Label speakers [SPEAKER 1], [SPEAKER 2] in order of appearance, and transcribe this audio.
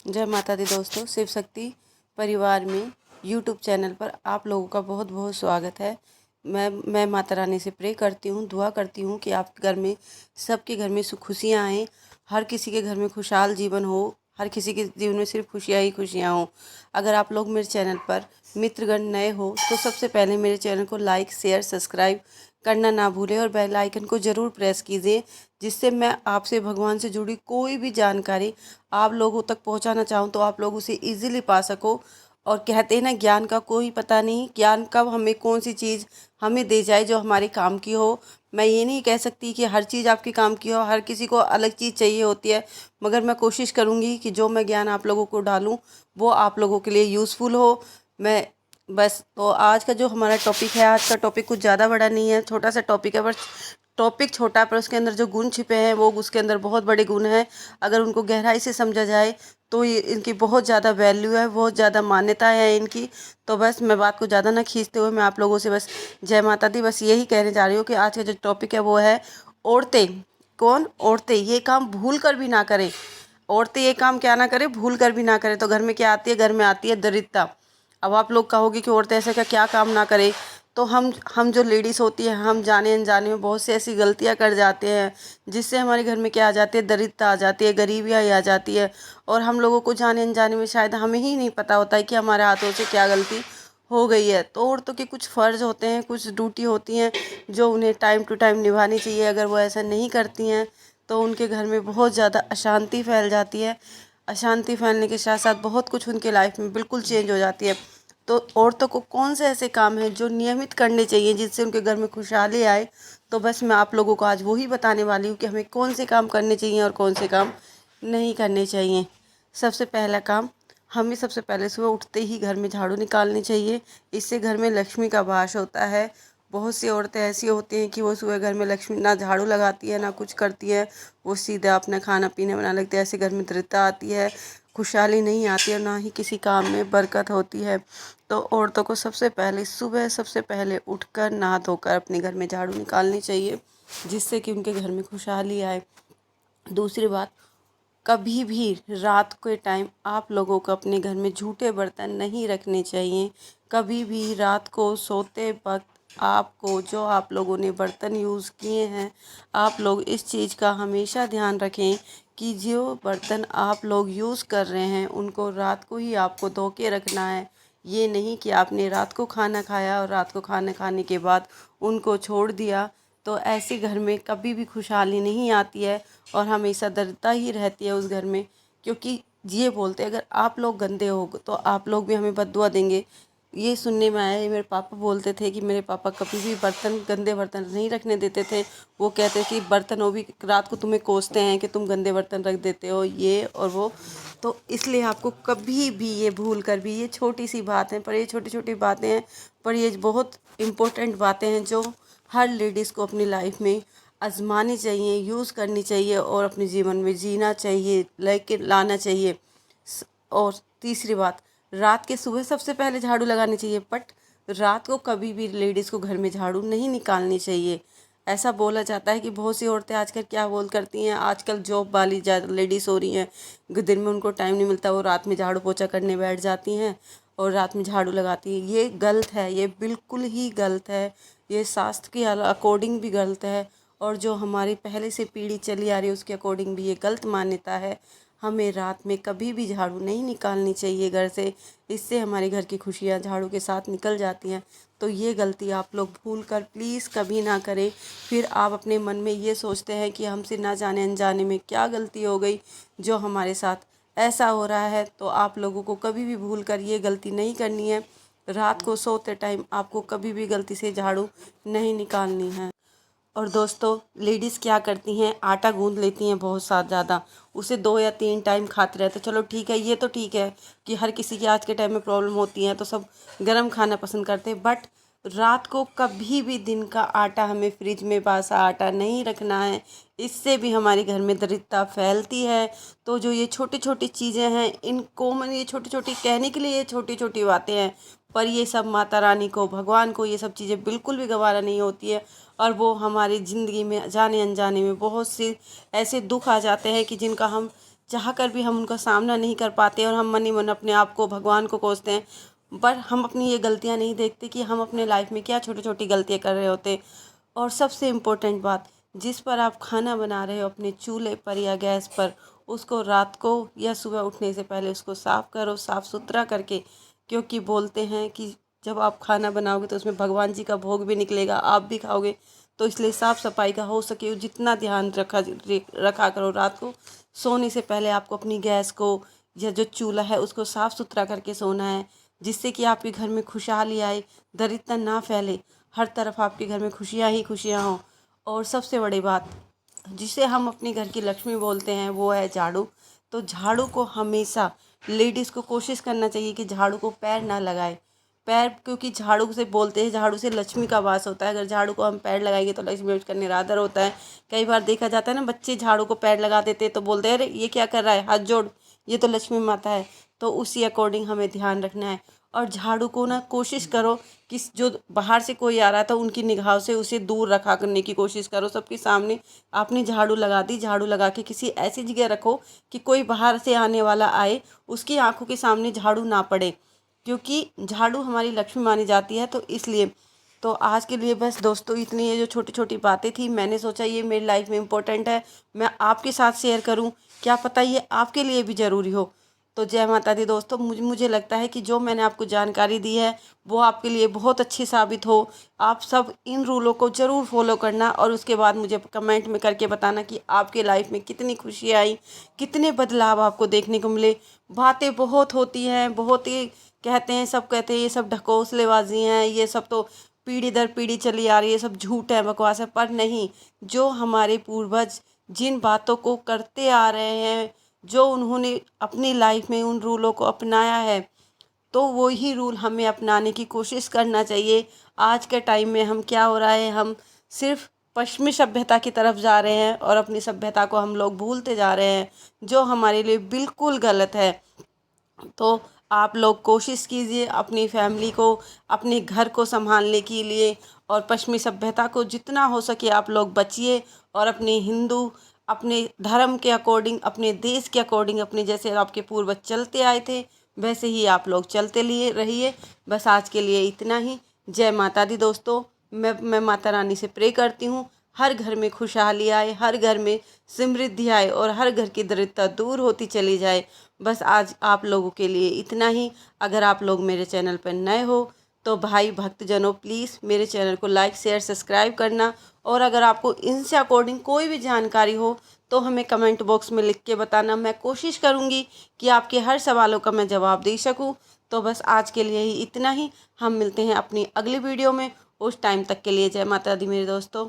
[SPEAKER 1] जय माता दी दोस्तों, शिव शक्ति परिवार में यूट्यूब चैनल पर आप लोगों का बहुत बहुत स्वागत है। मैं माता रानी से प्रे करती हूँ, दुआ करती हूँ कि आपके घर में, सबके घर में सुख खुशियाँ आएँ, हर किसी के घर में खुशहाल जीवन हो, हर किसी के जीवन में सिर्फ खुशियाँ ही खुशियाँ हों। अगर आप लोग मेरे चैनल पर मित्रगण नए हो तो सबसे पहले मेरे चैनल को लाइक, शेयर, सब्सक्राइब करना ना भूलें और बेल आइकन को ज़रूर प्रेस कीजिए, जिससे मैं आपसे भगवान से जुड़ी कोई भी जानकारी आप लोगों तक पहुंचाना चाहूँ तो आप लोग उसे इजीली पा सको। और कहते हैं ना, ज्ञान का कोई पता नहीं, ज्ञान कब हमें कौन सी चीज़ हमें दे जाए जो हमारे काम की हो। मैं ये नहीं कह सकती कि हर चीज़ आपके काम की हो, हर किसी को अलग चीज़ चाहिए होती है, मगर मैं कोशिश करूँगी कि जो मैं ज्ञान आप लोगों को डालूँ वो आप लोगों के लिए यूज़फुल हो। मैं बस तो आज का जो हमारा टॉपिक है, आज का टॉपिक कुछ ज़्यादा बड़ा नहीं है, छोटा सा टॉपिक है, पर टॉपिक छोटा पर उसके अंदर जो गुण छिपे हैं वो उसके अंदर बहुत बड़े गुण हैं। अगर उनको गहराई से समझा जाए तो ये इनकी बहुत ज़्यादा वैल्यू है, बहुत ज़्यादा मान्यता है इनकी। तो बस मैं बात को ज़्यादा ना खींचते हुए मैं आप लोगों से बस जय माता दी बस यही कहने जा रही हूँ कि आज का जो टॉपिक है वो है औरतें। कौन? औरतें ये काम भूल कर भी ना करें। औरतें ये काम क्या ना करें, भूल कर भी ना करें। तो घर में क्या आती है? घर में आती है दरिद्रता। अब आप लोग कहोगे कि औरतें ऐसे का क्या काम ना करें, तो हम जो लेडीज़ होती हैं, हम जाने अनजाने में बहुत सी ऐसी गलतियां कर जाते हैं जिससे हमारे घर में क्या आ जाती है? दरिद्रता आ जाती है, गरीबियाँ आ जाती है। और हम लोगों को जाने अनजाने में शायद हमें ही नहीं पता होता है कि हमारे हाथों से क्या गलती हो गई है। तो औरतों के कुछ फ़र्ज़ होते हैं, कुछ ड्यूटी होती हैं जो उन्हें टाइम टू टाइम निभानी चाहिए। अगर वो ऐसा नहीं करती हैं तो उनके घर में बहुत ज़्यादा अशांति फैल जाती है। अशांति फैलने के साथ साथ बहुत कुछ उनके लाइफ में बिल्कुल चेंज हो जाती है। तो औरतों को कौन से ऐसे काम हैं जो नियमित करने चाहिए जिससे उनके घर में खुशहाली आए? तो बस मैं आप लोगों को आज वही बताने वाली हूँ कि हमें कौन से काम करने चाहिए और कौन से काम नहीं करने चाहिए। सबसे पहला काम, हमें सबसे पहले सुबह उठते ही घर में झाड़ू निकालनी चाहिए। इससे घर में लक्ष्मी का वास होता है। बहुत सी औरतें ऐसी होती हैं कि वो सुबह घर में लक्ष्मी ना झाड़ू लगाती है ना कुछ करती है, वो सीधा अपना खाना पीने बना लगती है। ऐसे घर में दरिद्रता आती है, खुशहाली नहीं आती है, ना ही किसी काम में बरकत होती है। तो औरतों को सबसे पहले सुबह सबसे पहले उठकर नहा धोकर अपने घर में झाड़ू निकालनी चाहिए, जिससे कि उनके घर में खुशहाली आए। दूसरी बात, कभी भी रात के टाइम आप लोगों को अपने घर में झूठे बर्तन नहीं रखने चाहिए। कभी भी रात को सोते वक्त आपको जो आप लोगों ने बर्तन यूज़ किए हैं, आप लोग इस चीज़ का हमेशा ध्यान रखें कि जो बर्तन आप लोग यूज़ कर रहे हैं उनको रात को ही आपको धो के रखना है। ये नहीं कि आपने रात को खाना खाया और रात को खाना खाने के बाद उनको छोड़ दिया। तो ऐसे घर में कभी भी खुशहाली नहीं आती है और हमेशा दरिद्रता ही रहती है उस घर में। क्योंकि ये बोलते हैं, अगर आप लोग गंदे हो तो आप लोग भी हमें बद्दुआ देंगे। ये सुनने में आया है, मेरे पापा बोलते थे कि मेरे पापा कभी भी बर्तन, गंदे बर्तन नहीं रखने देते थे। वो कहते कि बर्तन, वो भी रात को तुम्हें कोसते हैं कि तुम गंदे बर्तन रख देते हो, ये और वो। तो इसलिए आपको कभी भी ये भूल कर भी, ये छोटी सी बात है पर ये छोटी छोटी बातें हैं पर ये बहुत इम्पोर्टेंट बातें हैं जो हर लेडीज़ को अपनी लाइफ में आजमानी चाहिए, यूज़ करनी चाहिए और अपने जीवन में जीना चाहिए, लेके लाना चाहिए। और तीसरी बात, रात के सुबह सबसे पहले झाड़ू लगानी चाहिए, बट रात को कभी भी लेडीज़ को घर में झाड़ू नहीं निकालनी चाहिए। ऐसा बोला जाता है कि बहुत सी औरतें आजकल क्या बोल करती हैं, आजकल जॉब वाली ज़्यादा लेडीज़ हो रही हैं, दिन में उनको टाइम नहीं मिलता, वो रात में झाड़ू पोछा करने बैठ जाती हैं और रात में झाड़ू लगाती हैं। ये गलत है, ये बिल्कुल ही गलत है। ये शास्त्र के अकॉर्डिंग भी गलत है और जो हमारी पहले से पीढ़ी चली आ रही है उसके अकॉर्डिंग भी ये गलत मान्यता है। हमें रात में कभी भी झाड़ू नहीं निकालनी चाहिए घर से, इससे हमारे घर की खुशियाँ झाड़ू के साथ निकल जाती हैं। तो ये गलती आप लोग भूल कर प्लीज़ कभी ना करें। फिर आप अपने मन में ये सोचते हैं कि हमसे ना जाने अनजाने में क्या गलती हो गई जो हमारे साथ ऐसा हो रहा है। तो आप लोगों को कभी भी भूल कर ये गलती नहीं करनी है। रात को सोते टाइम आपको कभी भी गलती से झाड़ू नहीं निकालनी है। और दोस्तों, लेडीज़ क्या करती हैं, आटा गूंद लेती हैं बहुत सा ज़्यादा, उसे 2 या 3 टाइम खाते रहते। चलो ठीक है, ये तो ठीक है कि हर किसी की आज के टाइम में प्रॉब्लम होती है तो सब गरम खाना पसंद करते हैं, बट रात को कभी भी दिन का आटा हमें फ्रिज में बासा आटा नहीं रखना है। इससे भी हमारे घर में दरिद्रता फैलती है। तो जो ये छोटी छोटी चीज़ें हैं, इनको मैंने ये छोटी छोटी कहने के लिए ये छोटी छोटी बातें हैं, पर ये सब माता रानी को, भगवान को ये सब चीज़ें बिल्कुल भी गवारा नहीं होती है। और वो हमारी ज़िंदगी में जाने अनजाने में बहुत से ऐसे दुख आ जाते हैं कि जिनका हम चाह कर भी हम उनका सामना नहीं कर पाते और हम मन ही मन अपने आप को भगवान को कोसते हैं। पर हम अपनी ये गलतियाँ नहीं देखते कि हम अपने लाइफ में क्या छोटी छोटी गलतियाँ कर रहे होते। और सबसे इम्पोर्टेंट बात, जिस पर आप खाना बना रहे हो अपने चूल्हे पर या गैस पर, उसको रात को या सुबह उठने से पहले उसको साफ़ करो, साफ़ सुथरा करके। क्योंकि बोलते हैं कि जब आप खाना बनाओगे तो उसमें भगवान जी का भोग भी निकलेगा, आप भी खाओगे। तो इसलिए साफ़ सफाई का हो सके जितना ध्यान रखा करो। रात को सोने से पहले आपको अपनी गैस को या जो चूल्हा है उसको साफ़ सुथरा करके सोना है, जिससे कि आपके घर में खुशहाली आए, दरिद्रता ना फैले, हर तरफ आपके घर में खुशियाँ ही खुशियाँ हों। और सबसे बड़ी बात, जिसे हम अपने घर की लक्ष्मी बोलते हैं, वो है झाड़ू। तो झाड़ू को हमेशा लेडीज़ को कोशिश करना चाहिए कि झाड़ू को पैर ना लगाए। पैर, क्योंकि झाड़ू से बोलते हैं झाड़ू से लक्ष्मी का वास होता है। अगर झाड़ू को हम पैर लगाएंगे तो लक्ष्मी उसका निरादर होता है। कई बार देखा जाता है ना, बच्चे झाड़ू को पैर लगा देते हैं तो बोलते हैं अरे ये क्या कर रहा है, हाथ जोड़, ये तो लक्ष्मी माता है। तो उसी अकॉर्डिंग हमें ध्यान रखना है। और झाड़ू को ना कोशिश करो कि जो बाहर से कोई आ रहा था उनकी निगाह से उसे दूर रखा करने की कोशिश करो। सबके सामने आपने झाड़ू लगा दी, झाड़ू लगा के किसी ऐसी जगह रखो कि कोई बाहर से आने वाला आए उसकी आंखों के सामने झाड़ू ना पड़े, क्योंकि झाड़ू हमारी लक्ष्मी मानी जाती है। तो इसलिए तो आज के लिए बस दोस्तों इतनी, ये जो छोटी छोटी बातें थी मैंने सोचा ये मेरी लाइफ में इम्पोर्टेंट है, मैं आपके साथ शेयर करूं, क्या पता ये आपके लिए भी ज़रूरी हो। तो जय माता दी दोस्तों। मुझे लगता है कि जो मैंने आपको जानकारी दी है वो आपके लिए बहुत अच्छी साबित हो। आप सब इन रूलों को ज़रूर फॉलो करना और उसके बाद मुझे कमेंट में करके बताना कि आपके लाइफ में कितनी खुशी आई, कितने बदलाव आपको देखने को मिले। बातें बहुत होती हैं, बहुत ही कहते हैं, सब कहते हैं ये सब ढकोसलेबाजी हैं, ये सब तो पीढ़ी दर पीढ़ी चली आ रही है, सब झूठ है, बकवास है। पर नहीं, जो हमारे पूर्वज जिन बातों को करते आ रहे हैं, जो उन्होंने अपनी लाइफ में उन रूलों को अपनाया है, तो वही रूल हमें अपनाने की कोशिश करना चाहिए। आज के टाइम में हम क्या हो रहा है, हम सिर्फ पश्चिमी सभ्यता की तरफ जा रहे हैं और अपनी सभ्यता को हम लोग भूलते जा रहे हैं, जो हमारे लिए बिल्कुल गलत है। तो आप लोग कोशिश कीजिए अपनी फैमिली को, अपने घर को संभालने के लिए, और पश्चिमी सभ्यता को जितना हो सके आप लोग बचिए। और अपने हिंदू, अपने धर्म के अकॉर्डिंग, अपने देश के अकॉर्डिंग, अपने जैसे आपके पूर्वज चलते आए थे वैसे ही आप लोग चलते लिए रहिए। बस आज के लिए इतना ही। जय माता दी दोस्तों। मैं माता रानी से प्रे करती हूँ हर घर में खुशहाली आए, हर घर में समृद्धि आए और हर घर की दरिद्रता दूर होती चली जाए। बस आज आप लोगों के लिए इतना ही। अगर आप लोग मेरे चैनल पर नए हो तो भाई भक्तजनों प्लीज़ मेरे चैनल को लाइक शेयर सब्सक्राइब करना। और अगर आपको इनसे अकॉर्डिंग कोई भी जानकारी हो तो हमें कमेंट बॉक्स में लिख के बताना। मैं कोशिश करूँगी कि आपके हर सवालों का मैं जवाब दे सकूँ। तो बस आज के लिए ही इतना ही। हम मिलते हैं अपनी अगली वीडियो में। उस टाइम तक के लिए जय माता दी मेरे दोस्तों।